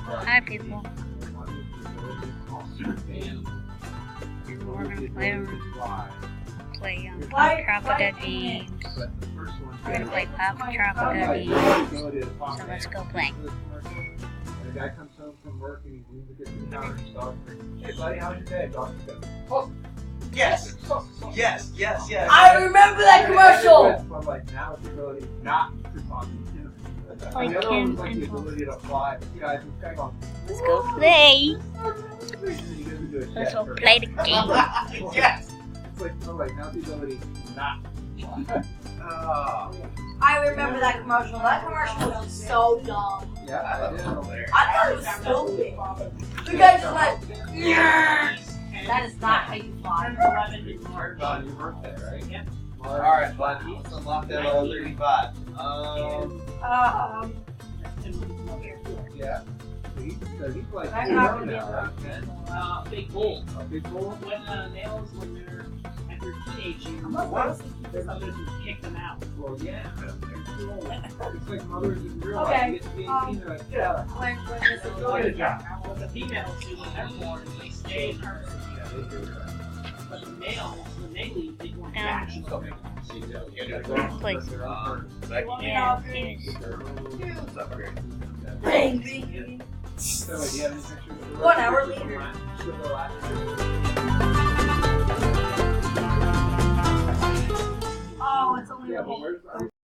Hi, people. We're gonna play Pop Tropica games. We're gonna play Pop Tropica games. So let's go play. The guy comes home from work and he leaves to get the counter and stuff. Hey buddy, how's your day? Dog goes, Yes. Yes. I remember that commercial. I'm like, now it's the ability not to talk to him. Like the other one him was like and the ability to fly. You guys just kind of Let's go play. Let's go go play the game. Yes. It's like, oh, like now the ability not to fly. I remember that commercial. That commercial was so dumb. Yeah, I did. I thought it was stupid. The guy just went, yes. That is not how you fly. On your birthday, right? Yeah. Alright, but he's unlocked at level 35. Yeah. He's like, I'm not gonna now, right? Big bull. A big bull? When nails, when they're at their teenage years, What? there's others who kick them out. Well, yeah. It's like mothers in real life. Okay, You get to be get when this is going. What the females do when they're born is they stay in her. But the males, when they leave, they go in back. Please. Yeah, Angry. 1 hour later. Oh, it's only Yeah, but where's